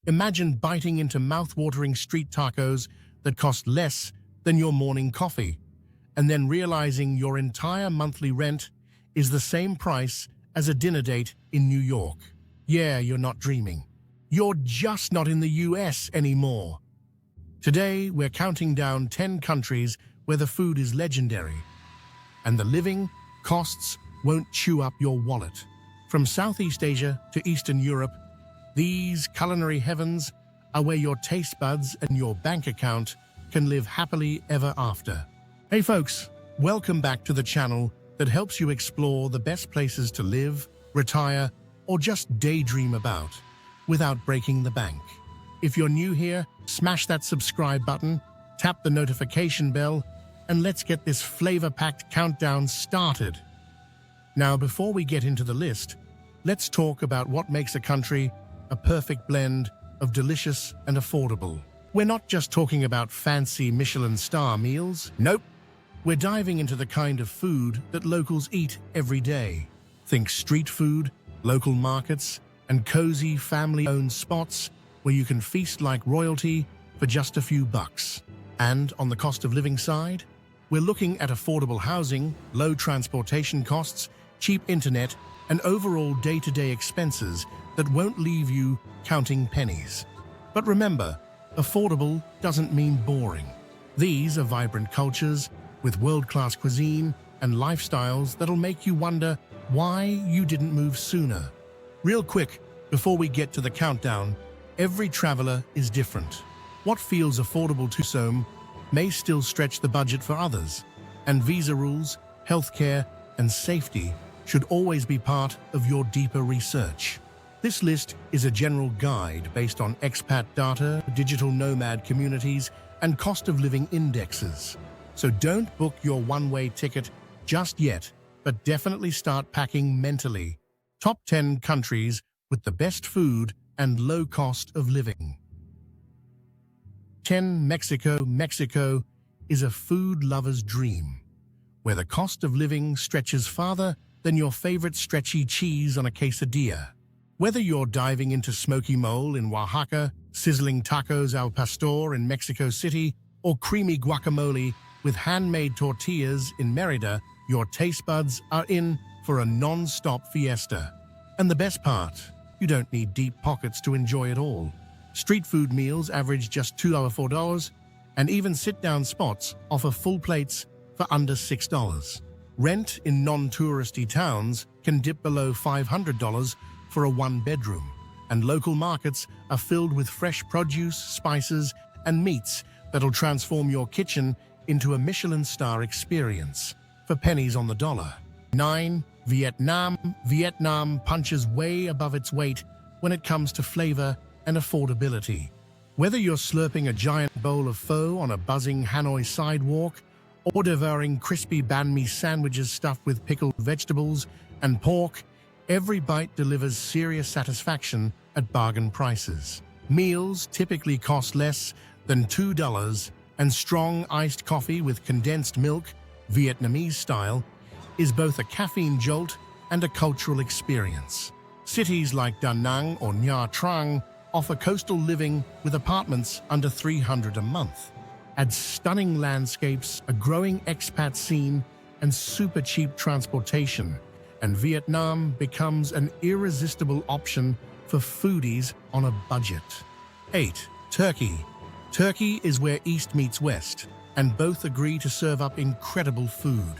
Imagine biting into mouthwatering street tacos that cost less than your morning coffee, and then realizing your entire monthly rent is the same price as a dinner date in New York. Yeah, you're not dreaming. You're just not in the US anymore. Today, we're counting down 10 countries where the food is legendary, and the living costs won't chew up your wallet. From Southeast Asia to Eastern Europe, these culinary heavens are where your taste buds and your bank account can live happily ever after. Hey folks, welcome back to the channel that helps you explore the best places to live, retire, or just daydream about without breaking the bank. If you're new here, smash that subscribe button, tap the notification bell, and let's get this flavor-packed countdown started. Now, before we get into the list, let's talk about what makes a country a perfect blend of delicious and affordable. We're not just talking about fancy Michelin star meals. Nope. We're diving into the kind of food that locals eat every day. Think street food, local markets, and cozy family-owned spots where you can feast like royalty for just a few bucks. And on the cost of living side, we're looking at affordable housing, low transportation costs, cheap internet, and overall day-to-day expenses that won't leave you counting pennies. But remember, affordable doesn't mean boring. These are vibrant cultures with world-class cuisine and lifestyles that'll make you wonder why you didn't move sooner. Real quick, before we get to the countdown, every traveler is different. What feels affordable to some may still stretch the budget for others, and visa rules, healthcare, and safety should always be part of your deeper research. This list is a general guide based on expat data, digital nomad communities, and cost of living indexes. So don't book your one-way ticket just yet, but definitely start packing mentally. Top 10 countries with the best food and low cost of living. 10. Mexico. Mexico is a food lover's dream, where the cost of living stretches farther than your favorite stretchy cheese on a quesadilla. Whether you're diving into smoky mole in Oaxaca, sizzling tacos al pastor in Mexico City, or creamy guacamole with handmade tortillas in Merida, your taste buds are in for a non-stop fiesta. And the best part, you don't need deep pockets to enjoy it all. Street food meals average just $4, and even sit-down spots offer full plates for under $6. Rent in non-touristy towns can dip below $500 for a one-bedroom, and local markets are filled with fresh produce, spices, and meats that'll transform your kitchen into a Michelin star experience for pennies on the dollar. 9. Vietnam. Vietnam punches way above its weight when it comes to flavor and affordability. Whether you're slurping a giant bowl of pho on a buzzing Hanoi sidewalk or devouring crispy banh mi sandwiches stuffed with pickled vegetables and pork, every bite delivers serious satisfaction at bargain prices. Meals typically cost less than $2, and strong iced coffee with condensed milk, Vietnamese style, is both a caffeine jolt and a cultural experience. Cities like Da Nang or Nha Trang offer coastal living with apartments under $300 a month. Add stunning landscapes, a growing expat scene, and super cheap transportation, and Vietnam becomes an irresistible option for foodies on a budget. 8. Turkey. Turkey is where East meets West, and both agree to serve up incredible food.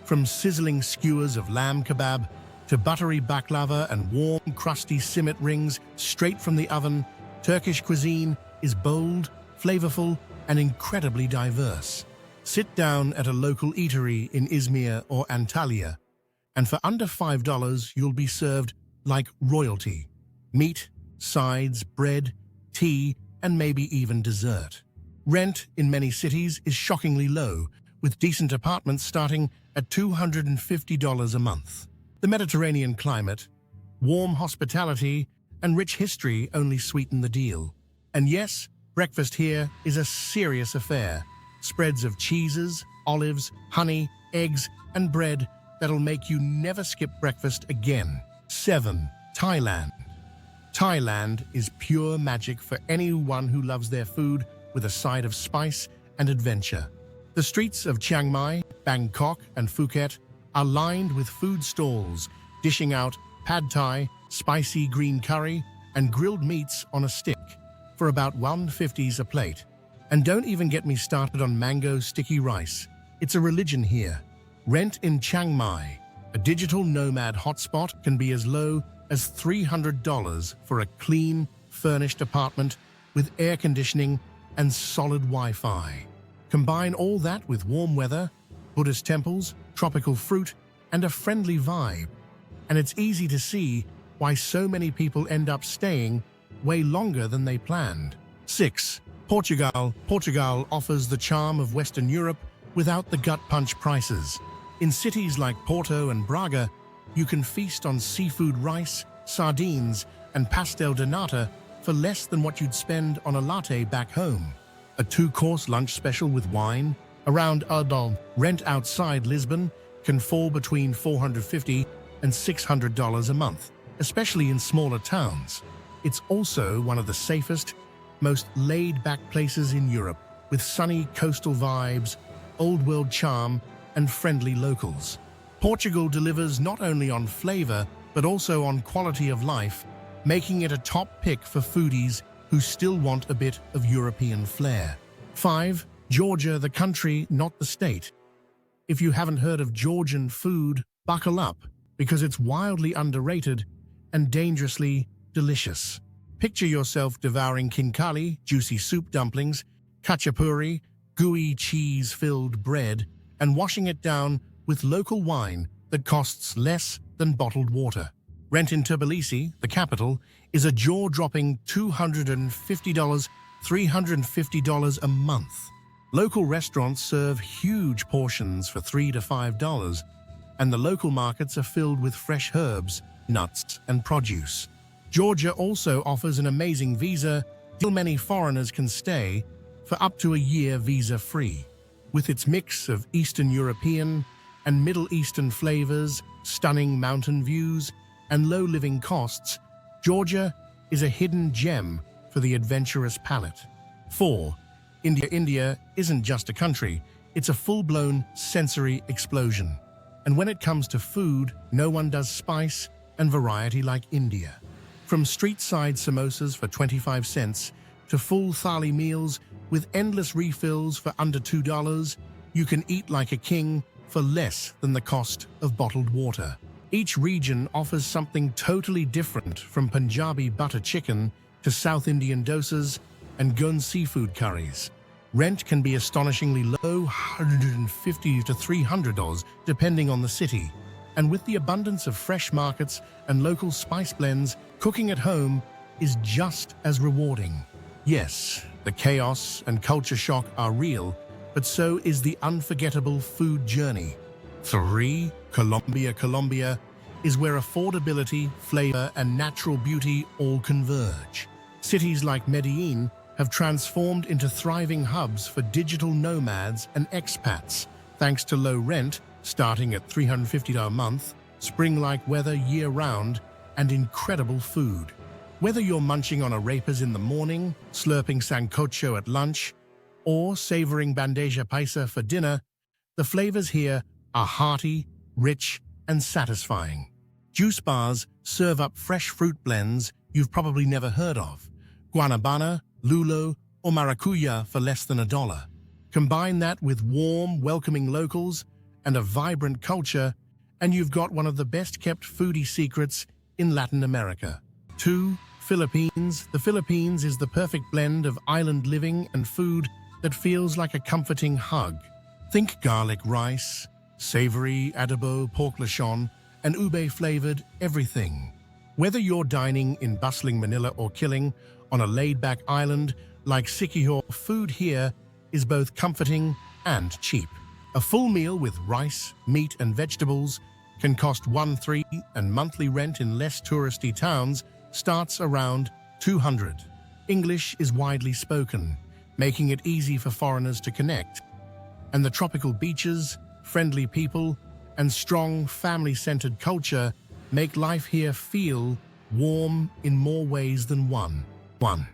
From sizzling skewers of lamb kebab to buttery baklava and warm, crusty simit rings straight from the oven, Turkish cuisine is bold, flavorful, and incredibly diverse. Sit down at a local eatery in Izmir or Antalya, and for under $5 you'll be served like royalty. Meat, sides, bread, tea, and maybe even dessert. Rent in many cities is shockingly low, with decent apartments starting at $250 a month. The Mediterranean climate, warm hospitality, and rich history only sweeten the deal. And yes, breakfast here is a serious affair. Spreads of cheeses, olives, honey, eggs, and bread that'll make you never skip breakfast again. 7. Thailand. Thailand is pure magic for anyone who loves their food with a side of spice and adventure. The streets of Chiang Mai, Bangkok, and Phuket are lined with food stalls, dishing out pad thai, spicy green curry, and grilled meats on a stick for about 150s a plate. And don't even get me started on mango sticky rice. It's a religion here. Rent in Chiang Mai, a digital nomad hotspot, can be as low as $300 for a clean, furnished apartment with air conditioning and solid Wi-Fi. Combine all that with warm weather, Buddhist temples, tropical fruit, and a friendly vibe, and it's easy to see why so many people end up staying way longer than they planned. 6. Portugal. Portugal offers the charm of Western Europe without the gut-punch prices. In cities like Porto and Braga, you can feast on seafood rice, sardines, and pastel de nata for less than what you'd spend on a latte back home. A 2-course lunch special with wine, around adult rent outside Lisbon, can fall between $450 and $600 a month, especially in smaller towns. It's also one of the safest, most laid-back places in Europe, with sunny coastal vibes, old-world charm, and friendly locals. Portugal delivers not only on flavor, but also on quality of life, making it a top pick for foodies who still want a bit of European flair. 5. Georgia, the country, not the state. If you haven't heard of Georgian food, buckle up, because it's wildly underrated and dangerously delicious. Picture yourself devouring khinkali, juicy soup dumplings, khachapuri, gooey cheese-filled bread, and washing it down with local wine that costs less than bottled water. Rent in Tbilisi, the capital, is a jaw-dropping $250, $350 a month. Local restaurants serve huge portions for $3 to $5, and the local markets are filled with fresh herbs, nuts, and produce. Georgia also offers an amazing visa deal. Many foreigners can stay for up to a year visa-free. With its mix of Eastern European and Middle Eastern flavors, stunning mountain views, and low living costs, Georgia is a hidden gem for the adventurous palate. 4. India. India isn't just a country, it's a full-blown sensory explosion. And when it comes to food, no one does spice and variety like India. From street-side samosas for 25 cents to full thali meals with endless refills for under $2, you can eat like a king for less than the cost of bottled water. Each region offers something totally different, from Punjabi butter chicken to South Indian dosas and Goan seafood curries. Rent can be astonishingly low, $150 to $300, depending on the city. And with the abundance of fresh markets and local spice blends, cooking at home is just as rewarding. Yes, the chaos and culture shock are real, but so is the unforgettable food journey. 3. Colombia. Colombia is where affordability, flavor, and natural beauty all converge. Cities like Medellin have transformed into thriving hubs for digital nomads and expats, thanks to low rent, starting at $350 a month, spring-like weather year-round, and incredible food. Whether you're munching on arepas in the morning, slurping sancocho at lunch, or savoring bandeja paisa for dinner, the flavors here are hearty, rich, and satisfying. Juice bars serve up fresh fruit blends you've probably never heard of, guanabana, lulo, or maracuya for less than $1. Combine that with warm, welcoming locals and a vibrant culture, and you've got one of the best-kept foodie secrets in Latin America. 2. Philippines. The Philippines is the perfect blend of island living and food that feels like a comforting hug. Think garlic rice, savory adobo pork lechon, and ube-flavored everything. Whether you're dining in bustling Manila or chilling on a laid-back island like Siquijor, food here is both comforting and cheap. A full meal with rice, meat, and vegetables can cost $1.3, and monthly rent in less touristy towns starts around $200. English is widely spoken, making it easy for foreigners to connect. And the tropical beaches, friendly people, and strong family-centered culture make life here feel warm in more ways than one. 1.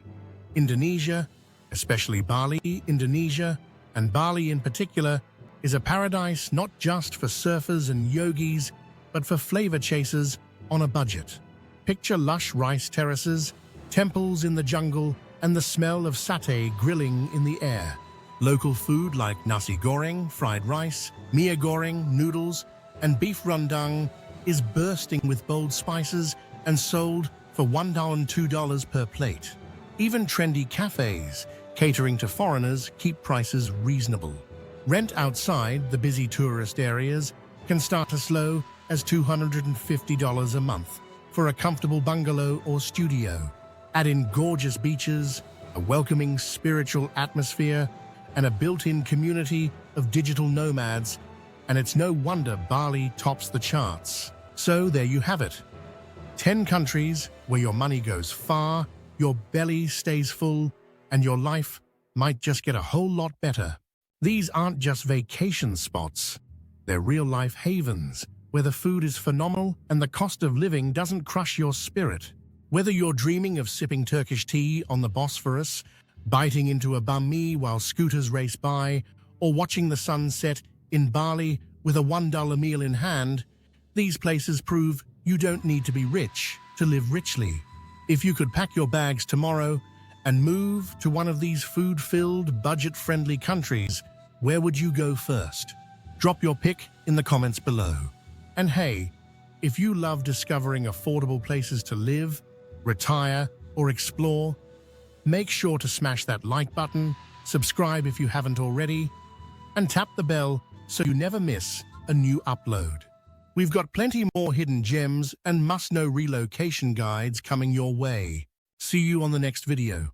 Indonesia, especially Bali, Indonesia, and Bali in particular, is a paradise not just for surfers and yogis, but for flavor chasers on a budget. Picture lush rice terraces, temples in the jungle, and the smell of satay grilling in the air. Local food like nasi goreng, fried rice, mie goreng, noodles, and beef rendang is bursting with bold spices and sold for $1 and $2 per plate. Even trendy cafes catering to foreigners keep prices reasonable. Rent outside the busy tourist areas can start as low as $250 a month for a comfortable bungalow or studio. Add in gorgeous beaches, a welcoming spiritual atmosphere, and a built-in community of digital nomads, and it's no wonder Bali tops the charts. So there you have it. 10 countries where your money goes far, your belly stays full, and your life might just get a whole lot better. These aren't just vacation spots. They're real-life havens where the food is phenomenal and the cost of living doesn't crush your spirit. Whether you're dreaming of sipping Turkish tea on the Bosphorus, biting into a banh mi while scooters race by, or watching the sun set in Bali with a $1 meal in hand, these places prove you don't need to be rich to live richly. If you could pack your bags tomorrow and move to one of these food-filled, budget-friendly countries, where would you go first? Drop your pick in the comments below. And hey, if you love discovering affordable places to live, retire, or explore, make sure to smash that like button, subscribe if you haven't already, and tap the bell so you never miss a new upload. We've got plenty more hidden gems and must-know relocation guides coming your way. See you on the next video.